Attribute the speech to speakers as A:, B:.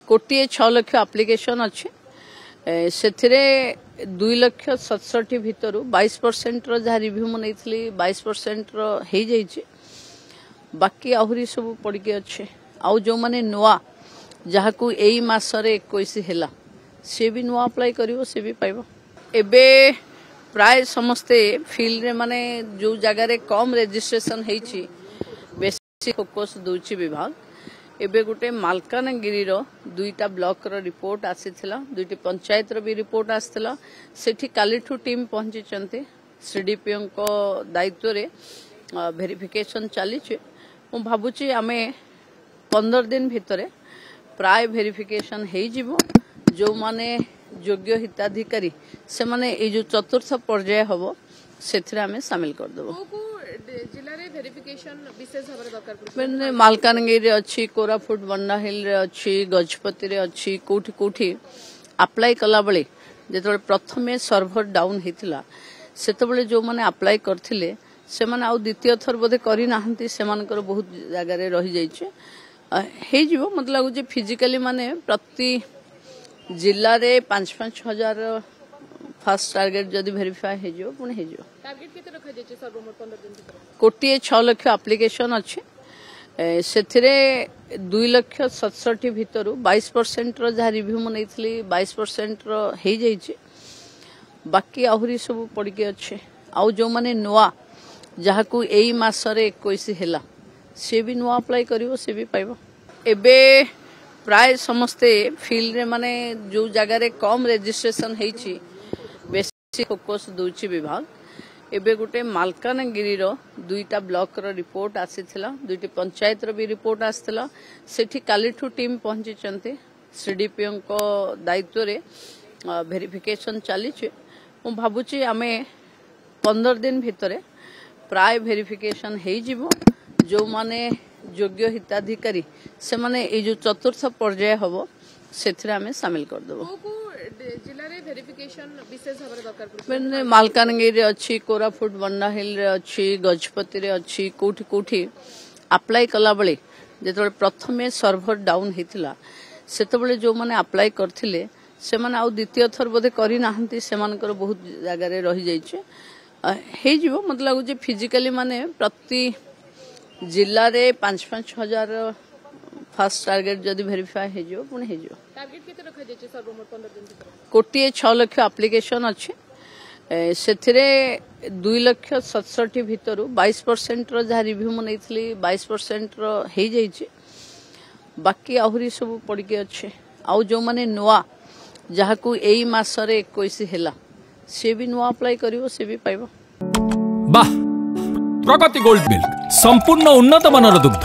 A: कोटी 6 लाख एप्लिकेशन अच्छे से 2,67,000 भितर 22% जहाँ रिव्यू मुझे 22% हो बाकी आहरी सब पड़के अच्छे आउ जो माने नुआ जहाँ को यही मासरे 21 है सी भी नुआ अप्लाई करिवो सी भी पाइबो। एबे प्राय समस्ते फील्ड रे माने जो जगह रे कम रजिस्ट्रेशन हेची बेसी फोकस दूची विभाग एबे गुटे मालकानगिरी रो 2टा ब्लॉक रो रिपोर्ट आसीथिला 2टी पंचायत रो भी रिपोर्ट आसीथिला सेठी कालीठू टीम पहुंची चंते सीडीपीओ को दायित्व रे वेरिफिकेशन चली मु भाबुची आमे 15 दिन भितरे प्राय वेरिफिकेशन हेई जिवो जो माने योग्य हिताधिकारी से माने ए जो चतुर्थ पर्याय हबो सेथरे आमे शामिल कर देबो।
B: जिल्ला रे वेरिफिकेशन विशेष भाबरे दरकार पड़े
A: मालकानगिरी अच्छी कोरापुट बंडाहिल रे अच्छी गजपति रे अच्छी कोठी कोठी अप्लाई कला बळे जेतबे प्रथमे सर्वर डाउन हेतिला सेतबे जो माने अप्लाई करथिले से माने आ द्वितीय थर बोधे करी नाहंती से मानकर बहुत जगह रे रही जाइछे हे जीवो मत लागु जे फिजिकली माने प्रति जिल्ला रे 5-5 हजार फास्ट टार्गेट जदि वेरीफाई हे जो पुणे हे जो
B: टार्गेट केते रखा जेचे सर्वमोट 15 दिन भितर
A: कोटी 6 लाख एप्लिकेशन अच्छे से 2,67,000 भितर 22% जहाँ रिव्यू मुझे 22% हो बाकी आहरी सब पड़के अच्छे आउ जो माने नुआ जहाँ को यही मासरे 21 है सी भी नुआ अप्लाई करिवो सी भी पाइबो। एबे प्राय समस्ते फील्ड रे माने जो जगह रे कम रजिस्ट्रेशन हेची बेसी फोकस दूची विभाग एबे गुटे मालकानगिरी रो 2टा ब्लॉक रो रिपोर्ट आसीथिला 2टी पंचायत रो भी रिपोर्ट आसीथिला सेठी कालीठू टीम पहुंची चंते सीडीपीओ को दायित्व रे वेरिफिकेशन चली मु भाबुची आमे 15 दिन भितरे प्राय वेरिफिकेशन हेई जिवो जो माने योग्य हिताधिकारी से माने ए जो चतुर्थ पर्याय हबो सेथरे आमे शामिल कर देबो।
B: जिल्ला रे वेरिफिकेशन विशेष भाबरे दरकार पड़े
A: मालकानगिरी अच्छी कोरापुट बंडाहिल रे अच्छी गजपति रे अच्छी कोठी कोठी अप्लाई कला बळे जेतबे प्रथमे सर्वर डाउन हेतिला सेतबे जो माने अप्लाई करथिले से माने आ द्वितीय थर बोधे करी नाहंती से मानकर बहुत जगह रे रही जाइछे हे जीवो मत लागु जे फिजिकली माने प्रति जिल्ला रे 5-5 हजार फास्ट टार्गेट जदि वेरीफाई हे जो पुणे हे जो
B: टार्गेट केते रखा जेचे सर्वमोट 15 दिन भितर
A: कोटी 6 लाख एप्लिकेशन अच्छे से 2,67,000 भितर 22% जहाँ रिव्यू मुझे 22% हो बाकी आहरी सब पड़के अच्छे आउ जो माने नुआ जहाँ को यही मासरे 21 है सी भी नुआ अप्लाई करिवो सी भी पाइबो।
C: वाह प्रगति गोल्ड मिल्क संपूर्ण उन्नत मानर दुग्ध